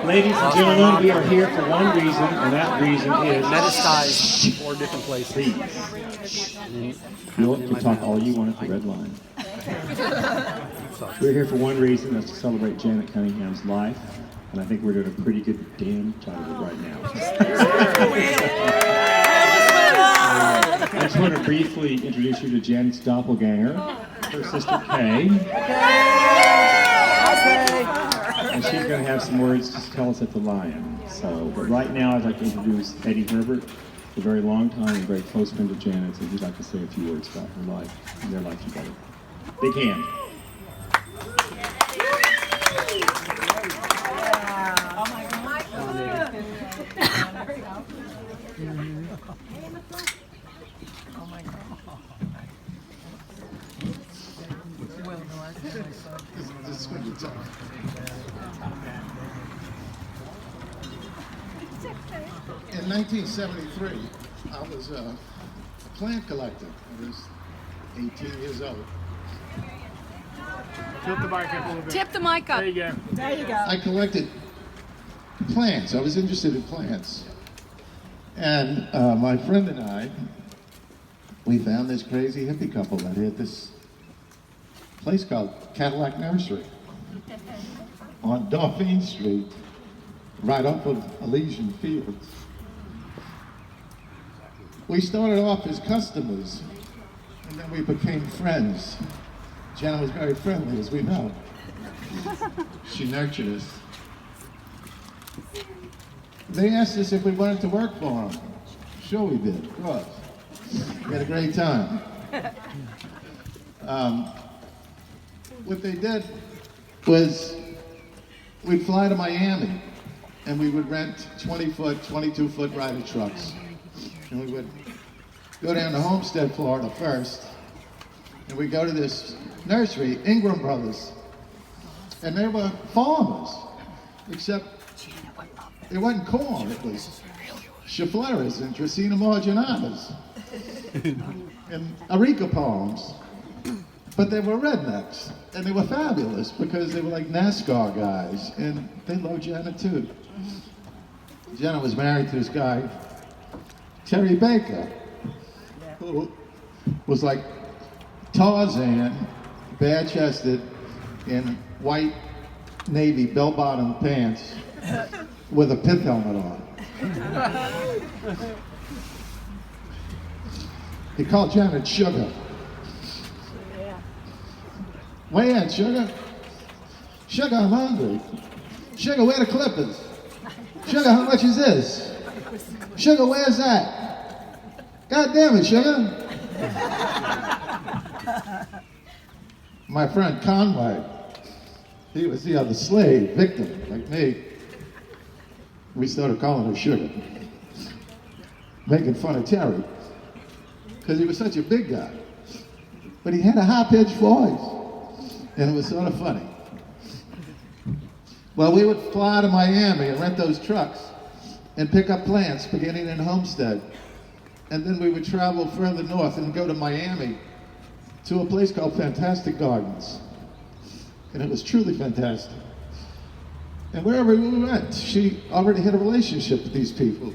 Ladies and gentlemen, we are here for one reason, and that reason is Metastized 4 different places. you can talk all you want at the red line. We're here for one reason, that's to celebrate Janet Cunningham's life, and I think we're doing a pretty good damn job of it right now. I just want to briefly introduce you to Janet's doppelganger, her sister Kay. And she's going to have some words to tell us at the Lion. So, but right now I'd like to introduce Eddie Herbert, a very long time and very close friend of Janet's, and he'd like to say a few words about her life and their life together. Big hand. This is going to be tough. In 1973, I was a plant collector. I was 18 years old. Tilt the mic up a little bit. Tip the mic up. There you go. There you go. I collected plants. I was interested in plants. And my friend and I, we found this crazy hippie couple that had this place called Cadillac Nursery on Dauphine Street, right off of Elysian Fields. We started off as customers, and then we became friends. Janet was very friendly, as we know. She nurtured us. They asked us if we wanted to work for them. Sure we did, of course. We had a great time. What they did was we'd fly to Miami and we would rent 20-foot, 22-foot rider trucks. And we would go down to Homestead, Florida first, and we'd go to this nursery, Ingram Brothers, and they were farmers, except it wasn't corn, it was chifleras and Dracaena marginatas and areca palms. But they were rednecks, and they were fabulous because they were like NASCAR guys, and they loved Janet too. Janet was married to this guy, Terry Baker, who was like Tarzan, bare-chested, in white navy bell-bottom pants with a pith helmet on. He called Janet Sugar. Where you at, Sugar? Sugar, I'm hungry. Sugar, where the clippers? Sugar, how much is this? Sugar, where's that? God damn it, Sugar. My friend Conway, he was the other slave, victim, like me. We started calling her Sugar, making fun of Terry, because he was such a big guy. But he had a high-pitched voice. And it was sort of funny. Well, we would fly to Miami and rent those trucks and pick up plants beginning in Homestead. And then we would travel further north and go to Miami to a place called Fantastic Gardens. And it was truly fantastic. And wherever we went, she already had a relationship with these people.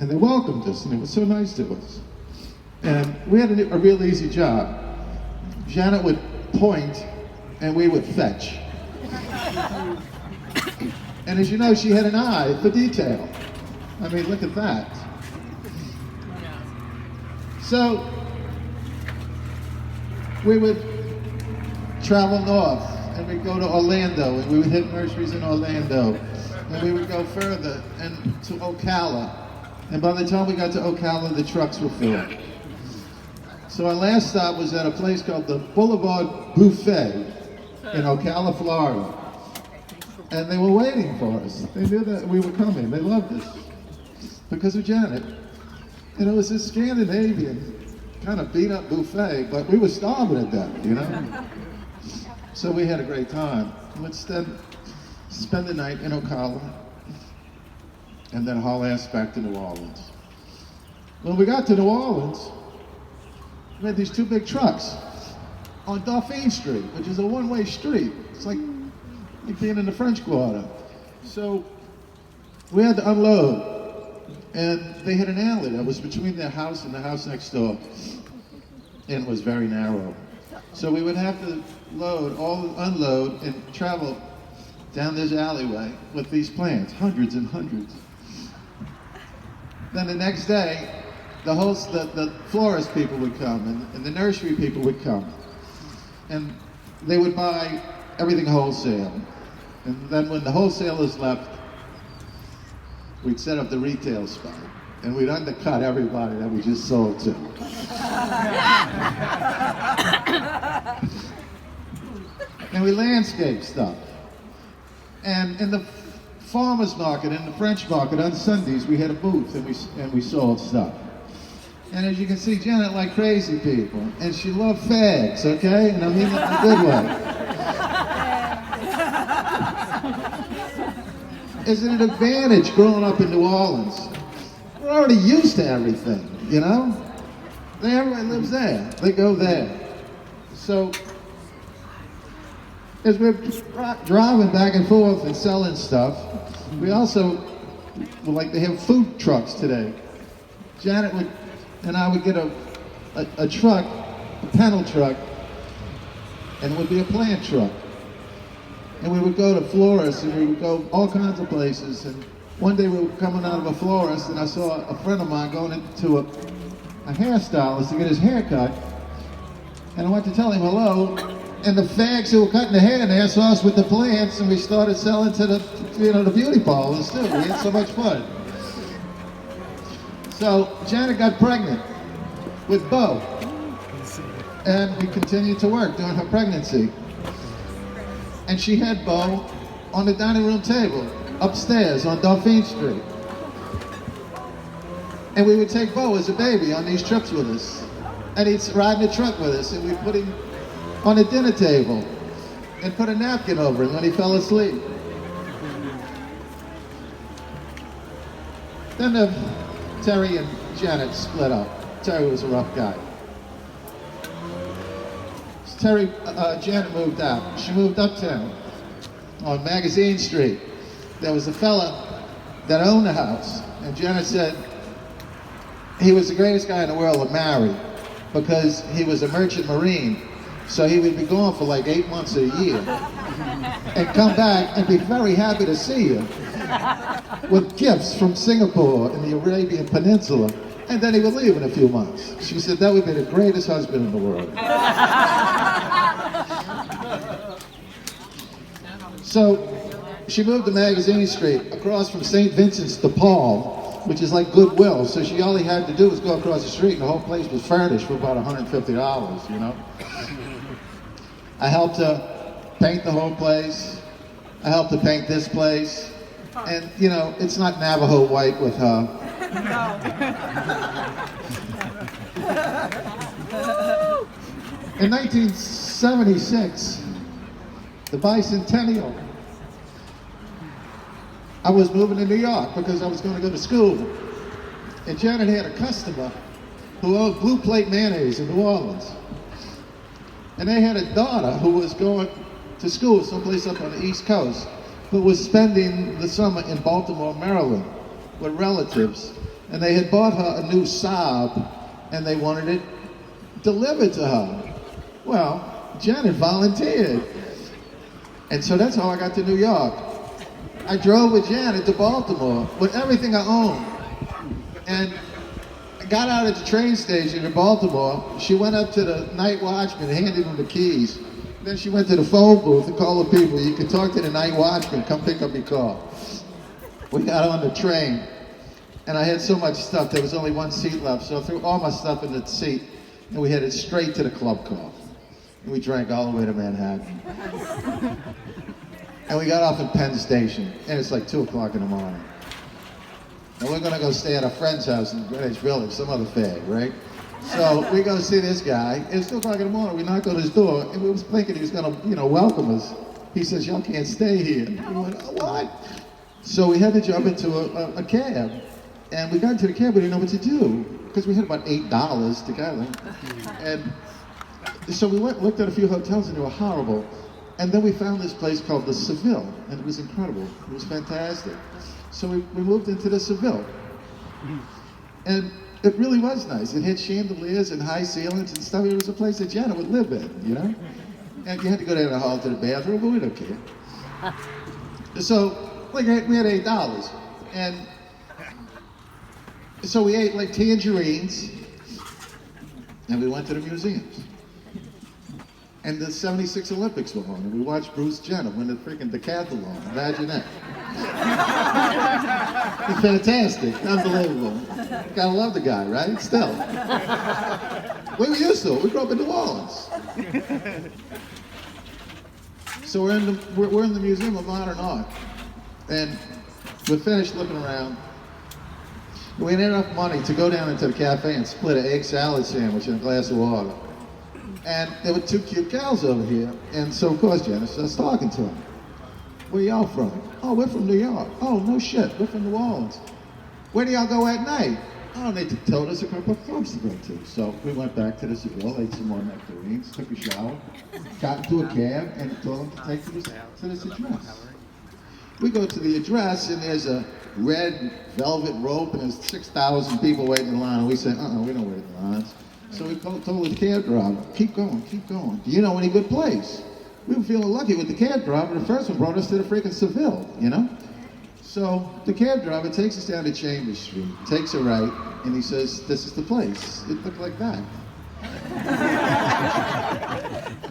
And they welcomed us, and it was so nice to us. And we had a real easy job. Janet would point, and we would fetch. And as you know, she had an eye for detail. I mean, look at that. So, we would travel north, and we'd go to Orlando, and we would hit nurseries in Orlando. And we would go further, and to Ocala. And by the time we got to Ocala, the trucks were filled. So our last stop was at a place called the Boulevard Buffet in Ocala, Florida. And they were waiting for us. They knew that we were coming. They loved us because of Janet. And it was this Scandinavian kind of beat up buffet, but we were starving to death, you know? So we had a great time. We'd spend the night in Ocala and then haul ass back to New Orleans. When we got to New Orleans, we had these two big trucks on Dauphine Street, which is a one-way street. It's like being in the French Quarter. So We had to unload, and they had an alley that was between their house and the house next door, and it was very narrow. So we would have to unload, and travel down this alleyway with these plants, hundreds and hundreds. Then the next day, the florist people would come, and the nursery people would come, and they would buy everything wholesale. And then when the wholesalers left, we'd set up the retail spot, and we'd undercut everybody that we just sold to. And we landscape stuff. And in the farmer's market, in the French market, on Sundays, we had a booth, and we sold stuff. And as you can see, Janet liked crazy people, and she loved fags, okay? And I mean that in a good way. It's an advantage growing up in New Orleans. We're already used to everything, you know? Everybody lives there. They go there. So, as we're driving back and forth and selling stuff, we also would like to have food trucks today. Janet and I would get a truck, a panel truck, and it would be a plant truck. And we would go to florists, and we would go all kinds of places. And one day we were coming out of a florist, and I saw a friend of mine going into a hairstylist to get his hair cut. And I went to tell him hello, and the fags who were cutting the hair there saw us with the plants, and we started selling to the beauty parlors too. We had so much fun. So Janet got pregnant with Bo, and we continued to work during her pregnancy. And she had Bo on the dining room table upstairs on Dauphine Street. And we would take Bo as a baby on these trips with us. And he'd ride in the truck with us, and we'd put him on the dinner table and put a napkin over him when he fell asleep. Then Terry and Janet split up. Terry was a rough guy. Janet moved out. She moved uptown on Magazine Street. There was a fella that owned the house, and Janet said he was the greatest guy in the world to marry because he was a merchant marine. So he would be gone for like 8 months of the year and come back and be very happy to see you with gifts from Singapore and the Arabian Peninsula. And then he would leave in a few months. She said that would be the greatest husband in the world. So she moved to Magazine Street across from St. Vincent's de Paul, which is like Goodwill. So she all he had to do was go across the street, and the whole place was furnished for about $150, you know. I helped her paint the whole place. I helped her paint this place. And, you know, it's not Navajo white with her. In 1976, the bicentennial, I was moving to New York because I was going to go to school. And Janet had a customer who owned Blue Plate Mayonnaise in New Orleans. And they had a daughter who was going to school someplace up on the East Coast, who was spending the summer in Baltimore, Maryland, with relatives. And they had bought her a new Saab, and they wanted it delivered to her. Well, Janet volunteered. And so that's how I got to New York. I drove with Janet to Baltimore with everything I owned. And I got out at the train station in Baltimore. She went up to the night watchman and handed him the keys. Then she went to the phone booth and called the people. You can talk to the night watchman, come pick up your car. We got on the train, and I had so much stuff, there was only one seat left, so I threw all my stuff in the seat, and we headed straight to the club car. And we drank all the way to Manhattan. And we got off at Penn Station, and it's like 2 o'clock in the morning. And we're gonna go stay at a friend's house in Greenwich Village, some other fag, right? So we go see this guy. It's 2 o'clock in the morning. We knocked on his door, and we was thinking he was gonna, welcome us. He says, "Y'all can't stay here." We went, "Oh, what?" So we had to jump into a cab, and we got into the cab. We didn't know what to do because we had about $8 together, and so we went and looked at a few hotels, and they were horrible. And then we found this place called the Seville, and it was incredible. It was fantastic. So we moved into the Seville. And it really was nice. It had chandeliers and high ceilings and stuff. It was a place that Janet would live in, you know? And you had to go down the hall to the bathroom, but we don't care. So, like, we had $8. And so we ate, like, tangerines, and we went to the museums. And the 76 Olympics were on, and we watched Bruce Jenner win the freaking decathlon. Imagine that. It's fantastic, unbelievable. Gotta love the guy, right? Still. We were used to it. We grew up in New Orleans. So we're in the Museum of Modern Art, and we're finished looking around. We had enough money to go down into the cafe and split an egg salad sandwich and a glass of water. And there were two cute gals over here, and so of course Janet starts talking to them. Where y'all from? Oh, we're from New York. Oh, no shit, we're from New Orleans. Where do y'all go at night? Oh, they told us a couple of clubs to go to. So we went back to the Seville, ate some more nectarines, took a shower, got into a cab, and told them to take to this address. We go to the address, and there's a red velvet rope, and there's 6,000 people waiting in line, and we say, we don't wait in lines. So we told the cab driver, keep going, keep going. Do you know any good place? We were feeling lucky with the cab driver. The first one brought us to the freaking Seville, you know? So the cab driver takes us down to Chambers Street, takes a right, and he says, this is the place. It looked like that.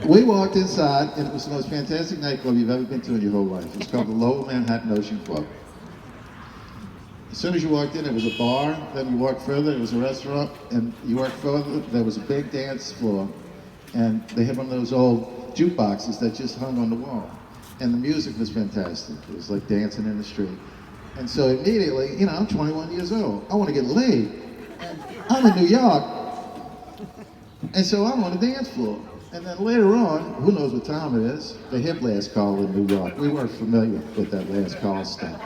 We walked inside, and it was the most fantastic nightclub you've ever been to in your whole life. It was called the Lower Manhattan Ocean Club. As soon as you walked in, there was a bar. Then you walked further, there was a restaurant. And you walked further, there was a big dance floor. And they had one of those old jukeboxes that just hung on the wall. And the music was fantastic. It was like dancing in the street. And so immediately, you know, I'm 21 years old. I want to get laid. And I'm in New York. And so I'm on the dance floor. And then later on, who knows what time it is, they hit last call in New York. We weren't familiar with that last call stuff.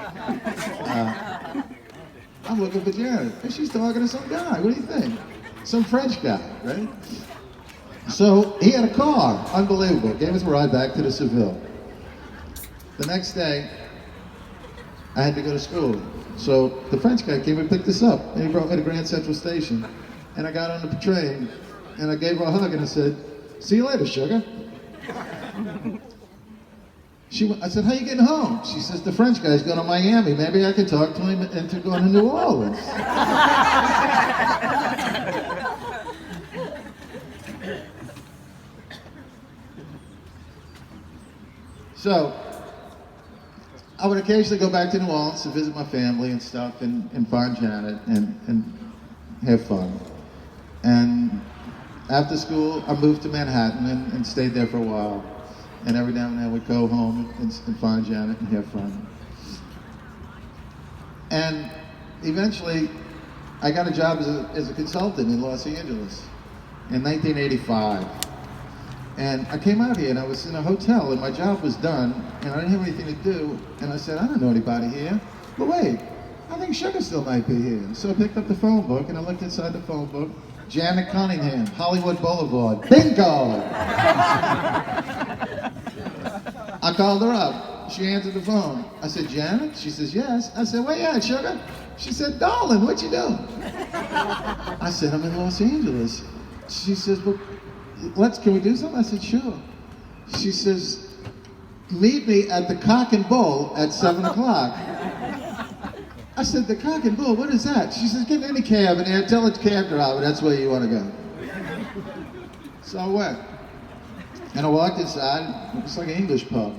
I'm looking for Janet, and she's talking to some guy. What do you think? Some French guy, right? So he had a car, unbelievable. Gave us a ride back to the Seville. The next day, I had to go to school. So the French guy came and picked us up, and he brought me to Grand Central Station. And I got on the train, and I gave her a hug, and I said, see you later, sugar. I said, how you getting home? She says, the French guy's going to Miami. Maybe I can talk to him into going to New Orleans. So, I would occasionally go back to New Orleans to visit my family and stuff and find Janet and have fun. And after school, I moved to Manhattan and stayed there for a while. And every now and then we'd go home and find Janet and have fun. And eventually, I got a job as a consultant in Los Angeles in 1985. And I came out here and I was in a hotel and my job was done and I didn't have anything to do. And I said, I don't know anybody here. But wait, I think Sugar still might be here. So I picked up the phone book and I looked inside the phone book. Janet Cunningham, Hollywood Boulevard. Bingo! I called her up. She answered the phone. I said, Janet? She says, yes. I said, where you at, Sugar? She said, darling, what you doing? I said, I'm in Los Angeles. She says, well, can we do something? I said, sure. She says, meet me at the Cock and Bull at 7 o'clock. I said, the Cock and Bull, what is that? She says, get in any cab in there, tell the cab driver that's where you want to go. So I went. And I walked inside, it was like an English pub.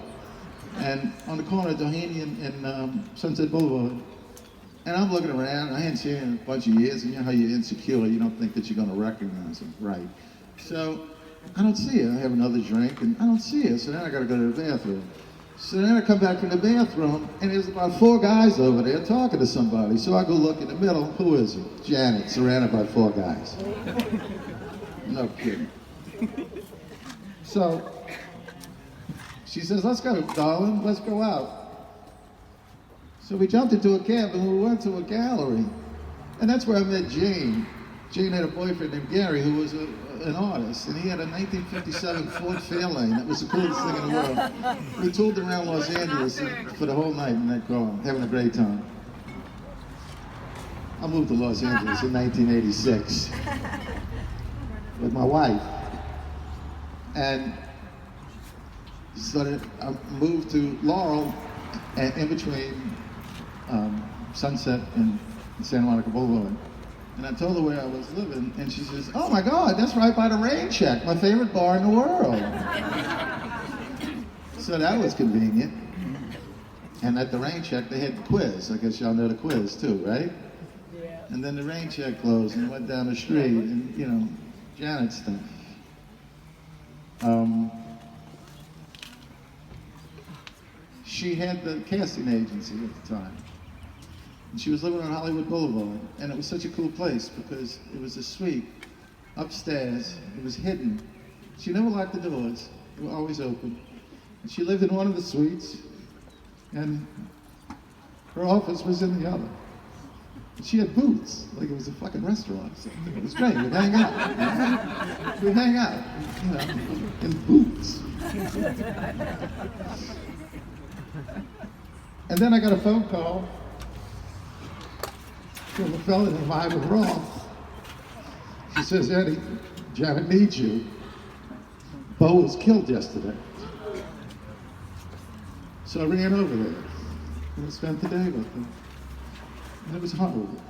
And on the corner of Doheny and Sunset Boulevard. And I'm looking around, I hadn't seen her in a bunch of years, and you know how you're insecure, you don't think that you're going to recognize them, right? So I don't see her, I have another drink, and I don't see her, so then I got to go to the bathroom. So then I come back from the bathroom, and there's about 4 guys over there talking to somebody. So I go look in the middle, who is it? Janet, surrounded by 4 guys. No kidding. So she says, let's go, darling, let's go out. So we jumped into a cab and we went to a gallery. And that's where I met Jane. Jane had a boyfriend named Gary who was an artist, and he had a 1957 Ford Fairlane. That was the coolest thing in the world. We toured around Los Angeles for the whole night in that car, having a great time. I moved to Los Angeles in 1986 with my wife, and I moved to Laurel, and in between Sunset and Santa Monica Boulevard. And I told her where I was living, and she says, "Oh my God, that's right by the Rain Check, my favorite bar in the world." So that was convenient. And at the Rain Check, they had the quiz. I guess y'all know the quiz too, right? Yeah. And then the Rain Check closed, and went down the street, and you know, Janet stuff. She had the casting agency at the time. And she was living on Hollywood Boulevard, and it was such a cool place because it was a suite upstairs. It was hidden. She never locked the doors. They were always open. And she lived in one of the suites, and her office was in the other. And she had booths, like it was a fucking restaurant or something. It was great. We'd hang out. We'd hang out, you know, in booths. And then I got a phone call from a fella that I was wrong. She says, "Eddie, Janet needs you. Bo was killed yesterday." So I ran over there and I spent the day with them. And it was horrible.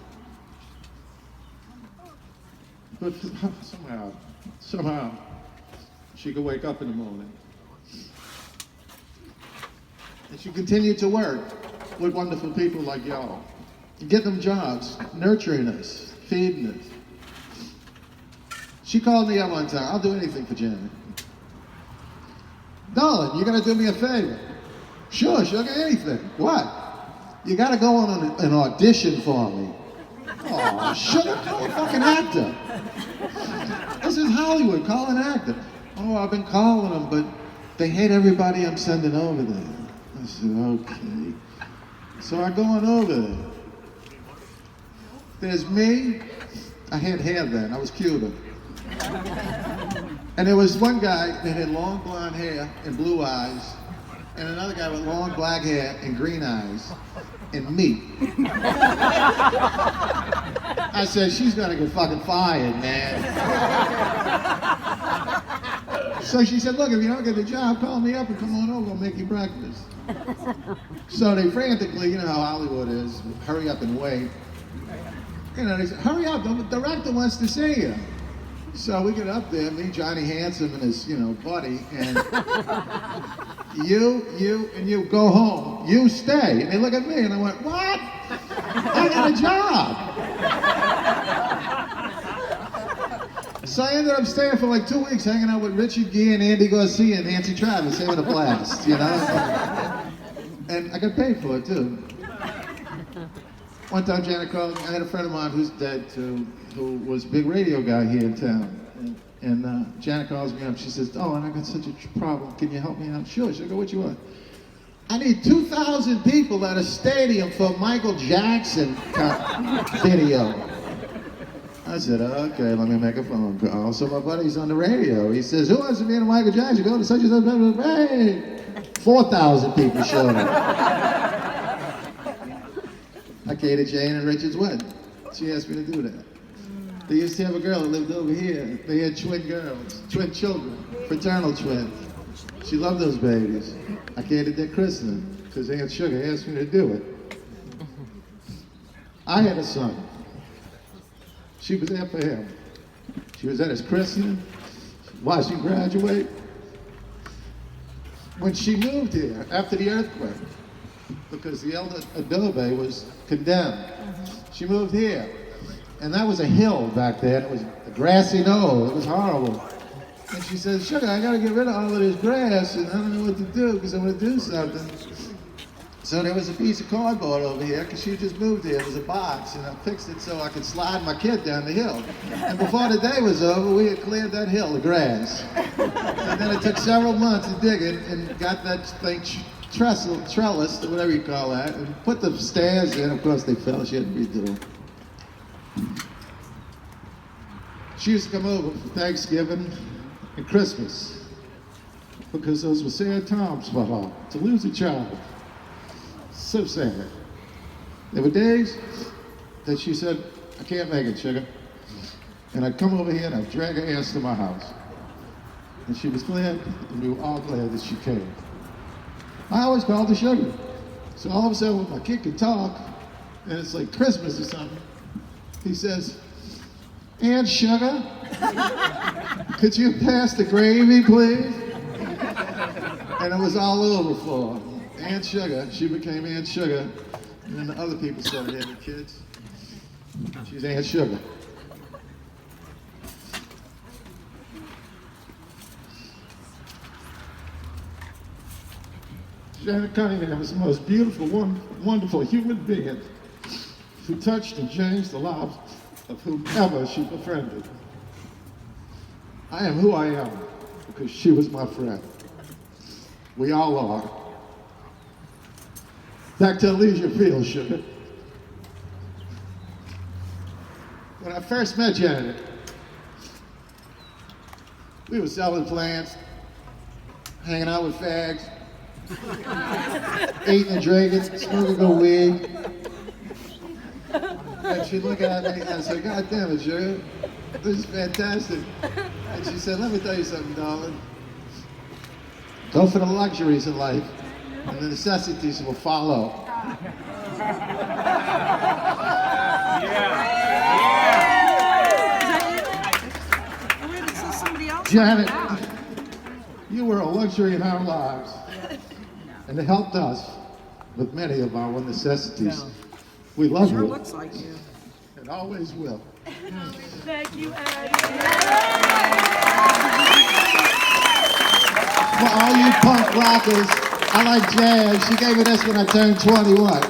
But somehow, she could wake up in the morning. And she continued to work with wonderful people like y'all. And get them jobs, nurturing us, feeding us. She called me up one time. "I'll do anything for Janet." "Darling, you gotta do me a favor." "Sure, she'll get anything." "What?" "You gotta go on an audition for me." "Oh, sugar, call a fucking actor. This is Hollywood, call an actor." "Oh, I've been calling them, but they hate everybody I'm sending over there." I said, "Okay." So I go on over there. There's me. I had hair then, I was cuter. And there was one guy that had long blonde hair and blue eyes, and another guy with long black hair and green eyes, and me. I said, "She's gonna get fucking fired, man." So she said, "Look, if you don't get the job, call me up and come on over, I'll make you breakfast." So they frantically, you know how Hollywood is, hurry up and wait. You know, they said, "Hurry up, the director wants to see you." So we get up there, me, Johnny Handsome, and his, you know, buddy, and you go home. You stay. And they look at me, and I went, "What? I got a job." So I ended up staying for like 2 weeks, hanging out with Richard Gere and Andy Garcia and Nancy Travis, having a blast, you know? And I got paid for it, too. One time Janet called me. I had a friend of mine who's dead too, who was a big radio guy here in town. And Janet calls me up. She says, "Oh, and I got such a problem. Can you help me out?" "Sure." She goes, "What you want?" "I need 2,000 people at a stadium for Michael Jackson video." I said, "Okay, let me make a phone call." So my buddy's on the radio. He says, "Who wants to be in a Michael Jackson? Go to such and such." Hey, 4,000 people showed up. I catered Jane and Richard's wedding. She asked me to do that. They used to have a girl that lived over here. They had twin girls, twin children, fraternal twins. She loved those babies. I catered their christening because Aunt Sugar asked me to do it. I had a son. She was there for him. She was at his christening, watched him graduate. When she moved here after the earthquake, because the elder adobe was condemned, she moved here. And that was a hill back then. It was a grassy knoll. It was horrible. And she said, "Sugar, I gotta get rid of all of this grass, and I don't know what to do because I'm gonna do something." So there was a piece of cardboard over here, because she just moved here. It was a box, and I fixed it so I could slide my kid down the hill. And before the day was over, we had cleared that hill of grass. And then it took several months to dig it and got that thing trellis, or whatever you call that, and put the stairs in. Of course, they fell. She had to redo them. She used to come over for Thanksgiving and Christmas because those were sad times for her, to lose a child. So sad. There were days that she said, I can't make it, sugar. And I'd come over here and I'd drag her ass to my house. And she was glad, and we were all glad that she came. I always called her sugar. So all of a sudden, when my kid could talk, and it's like Christmas or something, he says, Aunt Sugar, could you pass the gravy, please? And it was all over for her. Aunt Sugar, she became Aunt Sugar, and then the other people started having kids. She's Aunt Sugar. Janet Cunningham is the most beautiful, wonderful human being who touched and changed the lives of whomever she befriended. I am who I am because she was my friend. We all are. Back to Leisure Field, sugar. When I first met Janet, we were selling plants, hanging out with fags, eating and drinking, smoking a weed. And she'd look at me and I'd say, God damn it, sugar, this is fantastic. And she said, let me tell you something, darling. Go for the luxuries in life, and the necessities will follow. Janet, you were a luxury in our lives, and it helped us with many of our necessities. We love you. Sure looks like you. And always will. Thank you, Eddie. For all you punk rockers, I like jazz. She gave me this when I turned 21.